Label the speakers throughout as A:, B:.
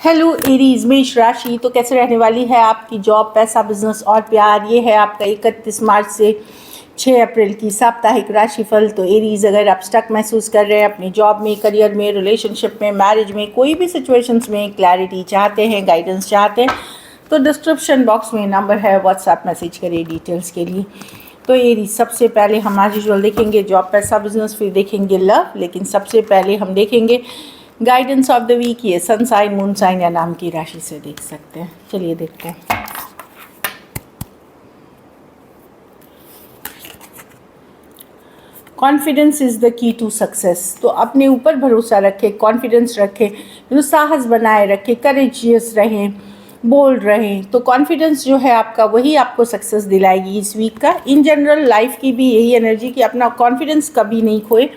A: Hello Aries मेष राशि, तो कैसे रहने वाली है आपकी जॉब, पैसा, बिजनेस और प्यार। ये है आपका 31 मार्च से 6 अप्रैल की साप्ताहिक राशिफल। तो एरीज, अगर आप स्टक महसूस कर रहे हैं अपनी जॉब में, करियर में, रिलेशनशिप में, मैरिज में, कोई भी सिचुएशंस में क्लैरिटी चाहते हैं, गाइडेंस चाहते हैं, तो डिस्क्रिप्शन बॉक्स में नंबर है, व्हाट्सएप मैसेज करिए डिटेल्स के लिए। तो एरीज, सबसे पहले हम आज यूजुअल देखेंगे जॉब, पैसा, बिजनेस, फिर देखेंगे लव, लेकिन सबसे पहले हम देखेंगे गाइडेंस ऑफ द वीक। ये सन साइन, मून साइन या नाम की राशि से देख सकते हैं। चलिए देखते हैं। Confidence is the key to success. तो अपने ऊपर भरोसा रखें, कॉन्फिडेंस रखें, साहस बनाए रखें, करेजियस रहें, बोल्ड रहें। तो कॉन्फिडेंस जो है आपका, वही आपको सक्सेस दिलाएगी इस वीक का। इन जनरल लाइफ की भी यही एनर्जी कि अपना कॉन्फिडेंस कभी नहीं खोए,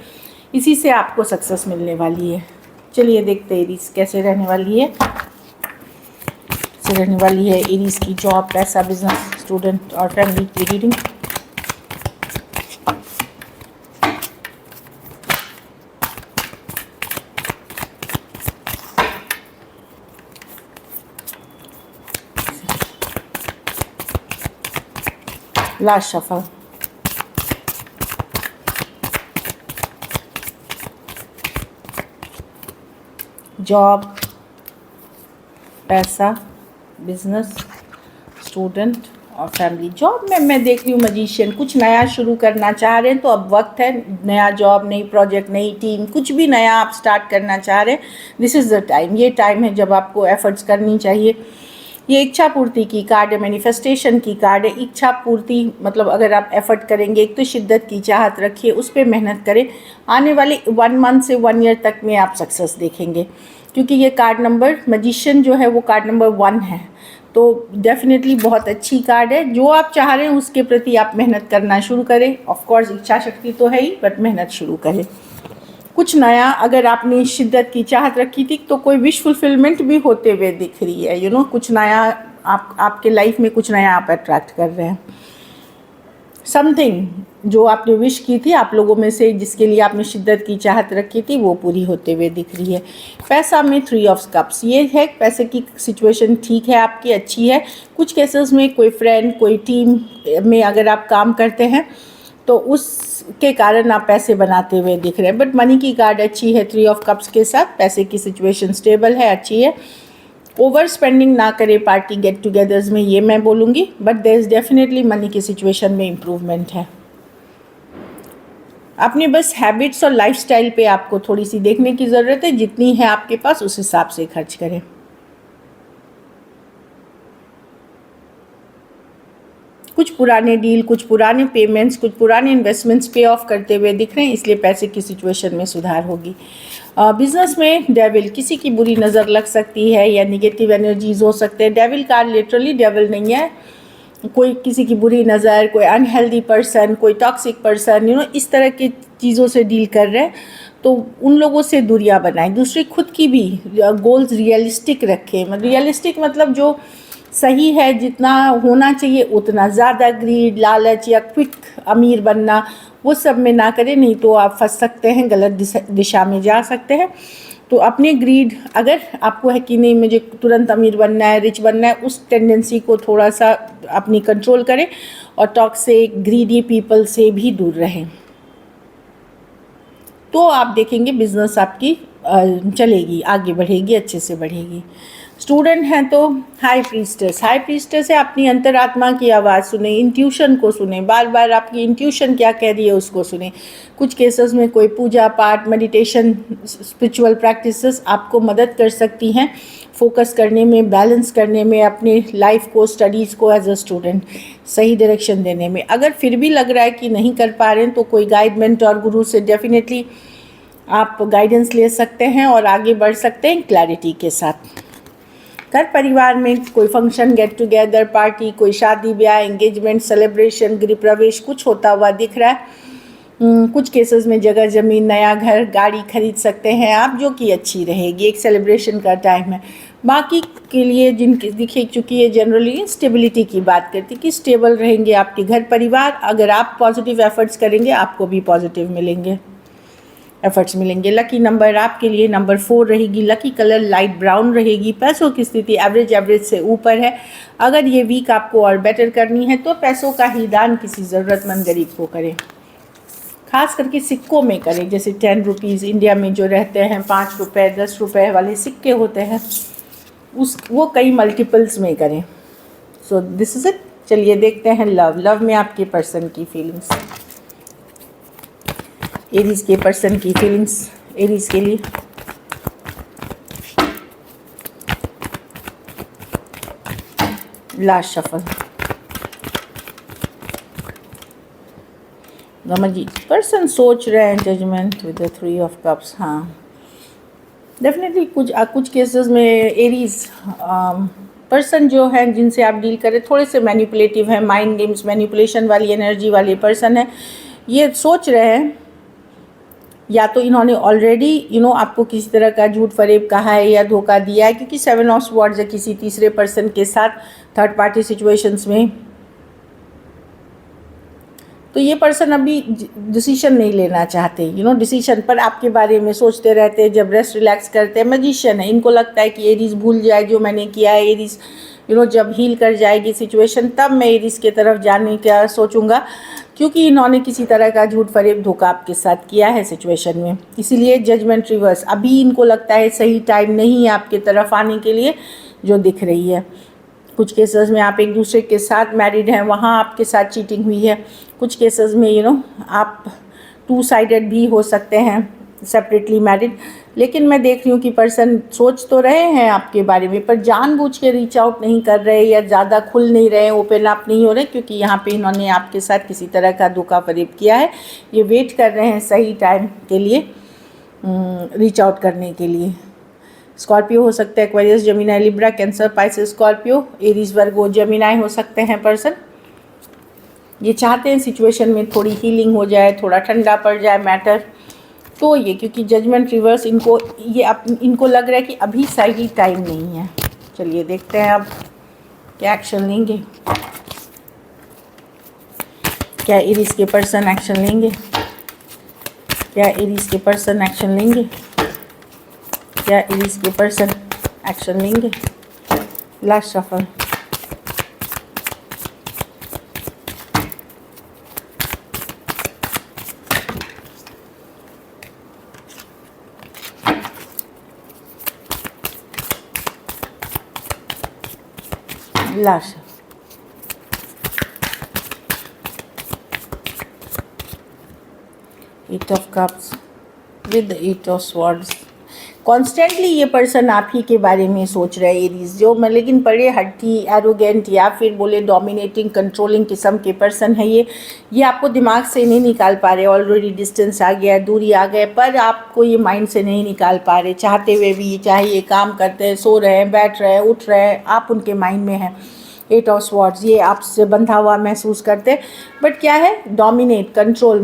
A: इसी से आपको सक्सेस मिलने वाली है। चलिए देखते हैं एरीज कैसे रहने वाली है। कैसे रहने वाली है एरीज की जॉब, पैसा, बिजनेस, स्टूडेंट और फैमिली की रीडिंग। Last shuffle. जॉब, पैसा, बिजनेस, स्टूडेंट और फैमिली। जॉब में मैं देख रही हूँ मजिशियन, कुछ नया शुरू करना चाह रहे हैं तो अब वक्त है। नया जॉब, नई प्रोजेक्ट, नई टीम, कुछ भी नया आप स्टार्ट करना चाह रहे हैं, दिस इज़ द टाइम। ये टाइम है जब आपको एफर्ट्स करनी चाहिए। ये इच्छा पूर्ति की कार्ड है, मैनिफेस्टेशन की कार्ड है। इच्छा पूर्ति मतलब अगर आप एफर्ट करेंगे, एक तो शिद्दत की चाहत रखिए, उस पर मेहनत करें। आने वाले 1 मंथ से 1 ईयर तक में आप सक्सेस देखेंगे, क्योंकि ये कार्ड नंबर मजिशियन जो है वो कार्ड नंबर 1 है। तो डेफिनेटली बहुत अच्छी कार्ड है। जो आप चाह रहे हैं उसके प्रति आप मेहनत करना शुरू करें। ऑफ कोर्स इच्छा शक्ति तो है ही, बट मेहनत शुरू करें। कुछ नया अगर आपने शिद्दत की चाहत रखी थी तो कोई विश फुलफिलमेंट भी होते हुए दिख रही है। कुछ नया आपके लाइफ में, कुछ नया आप अट्रैक्ट कर रहे हैं। समथिंग जो आपने विश की थी, आप लोगों में से जिसके लिए आपने शिद्दत की चाहत रखी थी, वो पूरी होते हुए दिख रही है। पैसा में 3 ऑफ कप्स, ये है पैसे की सिचुएशन ठीक है आपकी, अच्छी है। कुछ केसेस में कोई फ्रेंड, कोई टीम में अगर आप काम करते हैं तो उसके कारण आप पैसे बनाते हुए दिख रहे हैं। बट मनी की कार्ड अच्छी है 3 ऑफ कप्स के साथ। पैसे की सिचुएशन स्टेबल है, अच्छी है। ओवर स्पेंडिंग ना करें पार्टी गेट टुगेदर्स में, ये मैं बोलूँगी। But there is definitely money की सिचुएशन में इम्प्रूवमेंट है। अपनी बस हैबिट्स और लाइफस्टाइल पे आपको थोड़ी सी देखने की ज़रूरत है। जितनी है आपके पास उस हिसाब से खर्च करें। कुछ पुराने डील, कुछ पुराने पेमेंट्स, कुछ पुराने इन्वेस्टमेंट्स पे ऑफ करते हुए दिख रहे हैं, इसलिए पैसे की सिचुएशन में सुधार होगी। बिजनेस में डेविल, किसी की बुरी नज़र लग सकती है या निगेटिव एनर्जीज हो सकते हैं। डेविल कार्ड लिटरली डेविल नहीं है, कोई किसी की बुरी नज़र, कोई अनहेल्दी पर्सन, कोई टॉक्सिक पर्सन, इस तरह की चीज़ों से डील कर रहे हैं, तो उन लोगों से दूरियां बनाएं। दूसरी, खुद की भी गोल्स रियलिस्टिक रखें। रियलिस्टिक मतलब जो सही है, जितना होना चाहिए उतना। ज़्यादा ग्रीड, लालच या क्विक अमीर बनना, वो सब में ना करें, नहीं तो आप फंस सकते हैं, गलत दिशा में जा सकते हैं। तो अपने ग्रीड, अगर आपको है कि नहीं मुझे तुरंत अमीर बनना है, रिच बनना है, उस टेंडेंसी को थोड़ा सा अपनी कंट्रोल करें और टॉक्सिक ग्रीडी पीपल से भी दूर रहें। तो आप देखेंगे बिजनेस आपकी चलेगी, आगे बढ़ेगी, अच्छे से बढ़ेगी। स्टूडेंट हैं तो हाई प्रीस्टेस है। अपनी अंतरात्मा की आवाज़ सुने, इंट्यूशन को सुने, बार बार आपकी इंट्यूशन क्या कह रही है उसको सुने। कुछ केसेस में कोई पूजा पाठ, मेडिटेशन, स्पिरिचुअल प्रैक्टिसेस आपको मदद कर सकती हैं फोकस करने में, बैलेंस करने में, अपने लाइफ को, स्टडीज़ को एज अ स्टूडेंट सही डायरेक्शन देने में। अगर फिर भी लग रहा है कि नहीं कर पा रहे हैं तो कोई गाइड, मेंटर, गुरु से डेफिनेटली आप गाइडेंस ले सकते हैं और आगे बढ़ सकते हैं क्लैरिटी के साथ। घर परिवार में कोई फंक्शन, गेट टुगेदर, पार्टी, कोई शादी ब्याह, एंगेजमेंट, सेलिब्रेशन, गृह प्रवेश कुछ होता हुआ दिख रहा है। कुछ केसेस में जगह जमीन, नया घर, गाड़ी खरीद सकते हैं आप, जो कि अच्छी रहेगी। एक सेलिब्रेशन का टाइम है। बाकी के लिए जिनकी दिख चुकी है, जनरली स्टेबिलिटी की बात करती कि स्टेबल रहेंगे आपके घर परिवार। अगर आप पॉजिटिव एफर्ट्स करेंगे आपको भी पॉजिटिव मिलेंगे। एफर्ट्स मिलेंगे। लकी नंबर आपके लिए नंबर 4 रहेगी। लकी कलर लाइट ब्राउन रहेगी। पैसों की स्थिति एवरेज से ऊपर है। अगर ये वीक आपको और बेटर करनी है तो पैसों का ही दान किसी ज़रूरतमंद गरीब को करें, खास करके सिक्कों में करें। जैसे 10 रुपीज़ इंडिया में जो रहते हैं, 5 रुपये 10 रुपये वाले सिक्के होते हैं, वो कई मल्टीपल्स में करें। So this is it. चलिए देखते हैं लव में आपके पर्सन की फीलिंग्स। एरीज के पर्सन की फीलिंग्स एरीज के लिए। Last shuffle. जी पर्सन सोच रहे हैं judgement with the 3 of cups. हाँ, डेफिनेटली कुछ केसेस में एरीज पर्सन जो हैं जिनसे आप डील करें थोड़े से मैनिपुलेटिव हैं, माइंड गेम्स मैनिपुलेशन वाली एनर्जी वाले पर्सन है। ये सोच रहे हैं या तो इन्होंने ऑलरेडी आपको किसी तरह का झूठ फरेब कहा है या धोखा दिया है, क्योंकि 7 ऑफ स्वॉर्ड्स है किसी तीसरे पर्सन के साथ थर्ड पार्टी सिचुएशंस में। तो ये पर्सन अभी डिसीजन नहीं लेना चाहते, डिसीजन पर आपके बारे में सोचते रहते हैं जब रेस्ट रिलैक्स करते हैं। मैजिशियन है, इनको लगता है कि एरीज भूल जाए जो मैंने किया है। एरीज जब हील कर जाएगी सिचुएशन तब मैं एरीज के तरफ जाने का सोचूंगा, क्योंकि इन्होंने किसी तरह का झूठ फरेब धोखा आपके साथ किया है सिचुएशन में। इसीलिए जजमेंट रिवर्स। अभी इनको लगता है सही टाइम नहीं है आपके तरफ आने के लिए जो दिख रही है। कुछ केसेस में आप एक दूसरे के साथ मैरिड हैं, वहाँ आपके साथ चीटिंग हुई है। कुछ केसेस में आप 2 साइडेड भी हो सकते हैं, सेपरेटली मैरिड। लेकिन मैं देख रही हूँ कि पर्सन सोच तो रहे हैं आपके बारे में, पर जानबूझ के रीच आउट नहीं कर रहे या ज़्यादा खुल नहीं रहे, ओपन अप नहीं हो रहे, क्योंकि यहाँ पे इन्होंने आपके साथ किसी तरह का धोखा फरेब किया है। ये वेट कर रहे हैं सही टाइम के लिए रीच आउट करने के लिए। स्कॉर्पियो हो सकते हैं, Aquarius, Gemini, Libra, Cancer, Pisces, Scorpio, Aries, Virgo, Gemini हो सकते हैं पर्सन। ये चाहते हैं सिचुएशन में थोड़ी हीलिंग हो जाए, थोड़ा ठंडा पड़ जाए मैटर। तो ये क्योंकि जजमेंट रिवर्स इनको लग रहा है कि अभी सही टाइम नहीं है। चलिए देखते हैं अब क्या एक्शन लेंगे। क्या एरीज के पर्सन एक्शन लेंगे? क्या एरीज के पर्सन एक्शन लेंगे? क्या एरीज के पर्सन एक्शन लेंगे? Last shuffle. Last. Eight of cups with 8 of swords. Constantly ये पर्सन आप ही के बारे में सोच रहे हैं एरीज, जो लेकिन बड़े हट्टी, एरोगेंट या फिर बोले डोमिनेटिंग, कंट्रोलिंग किस्म के पर्सन है। ये आपको दिमाग से नहीं निकाल पा रहे। ऑलरेडी डिस्टेंस आ गया, दूरी आ गए, पर आपको ये माइंड से नहीं निकाल पा रहे। चाहते हुए भी, चाहे ये काम करते हैं, सो रहे हैं, बैठ रहे हैं, उठ रहे हैं, आप उनके माइंड में हैं। 8 ऑफ स्वॉर्ड्स, ये आपसे बंधा हुआ महसूस करते, बट क्या है, डोमिनेट, कंट्रोल।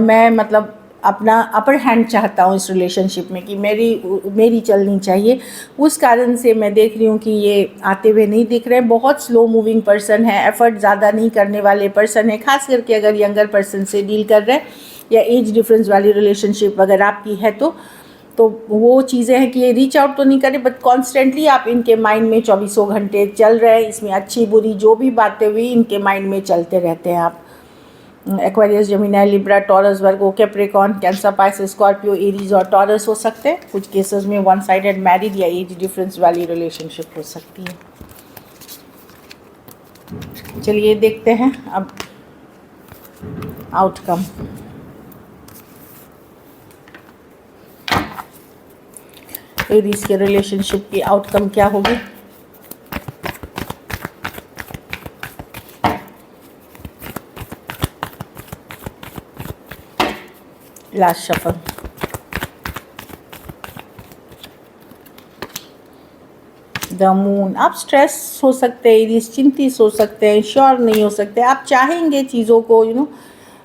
A: मैं मतलब अपना अपर हैंड चाहता हूँ इस रिलेशनशिप में कि मेरी चलनी चाहिए। उस कारण से मैं देख रही हूँ कि ये आते हुए नहीं दिख रहे हैं। बहुत स्लो मूविंग पर्सन है, एफर्ट ज़्यादा नहीं करने वाले पर्सन है। खास करके अगर यंगर पर्सन से डील कर रहे हैं या एज डिफरेंस वाली रिलेशनशिप अगर आपकी है तो वो चीज़ें हैं कि ये रीच आउट तो नहीं करें, बट कॉन्स्टेंटली आप इनके माइंड में 24 घंटे चल रहे हैं। इसमें अच्छी बुरी जो भी बातें हुई इनके माइंड में चलते रहते हैं आप। Aquarius, Gemini, Libra, Taurus, Virgo, Capricorn, Cancer, Pisces, Scorpio, Aries और टॉरस हो सकते हैं। कुछ केसेस में 1 साइडेड मैरिड या एज डिफरेंस वाली रिलेशनशिप हो सकती है। चलिए देखते हैं अब आउटकम। एरीज के रिलेशनशिप की आउटकम क्या होगी? Last shuffle. The moon. आप स्ट्रेस हो सकते हैं एरीज, चिंतित हो सकते हैं, श्योर नहीं हो सकते। आप चाहेंगे चीज़ों को,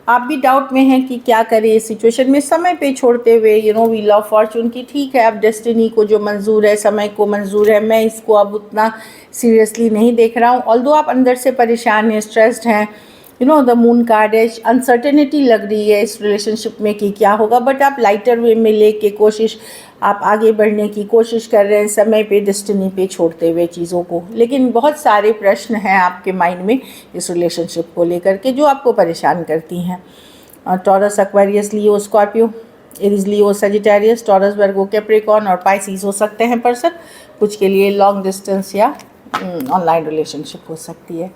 A: आप भी डाउट में हैं कि क्या करें इस सिचुएशन में। समय पे छोड़ते हुए व्हील ऑफ फॉर्चून की, ठीक है, अब डेस्टिनी को जो मंजूर है, समय को मंजूर है, मैं इसको अब उतना सीरियसली नहीं देख रहा हूँ। ऑल्दो आप अंदर से परेशान हैं, स्ट्रेस्ड हैं, द मून कार्ड है, अनसर्टेनिटी लग रही है इस रिलेशनशिप में कि क्या होगा, बट आप लाइटर वे में लेके कोशिश, आप आगे बढ़ने की कोशिश कर रहे हैं समय पे, डेस्टिनी पे छोड़ते हुए चीज़ों को। लेकिन बहुत सारे प्रश्न हैं आपके माइंड में इस रिलेशनशिप को लेकर के जो आपको परेशान करती हैं। टॉरस, एक्वेरियस, लियो, स्कॉर्पियो, एरीज, लियो, सजिटेरियस, टॉरस, वर्गो, कैप्रिकॉर्न और पाइसिस हो सकते हैं पर्सन। कुछ के लिए लॉन्ग डिस्टेंस या ऑनलाइन रिलेशनशिप हो सकती है।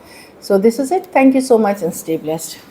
A: सो this is it. Thank you so much and stay blessed.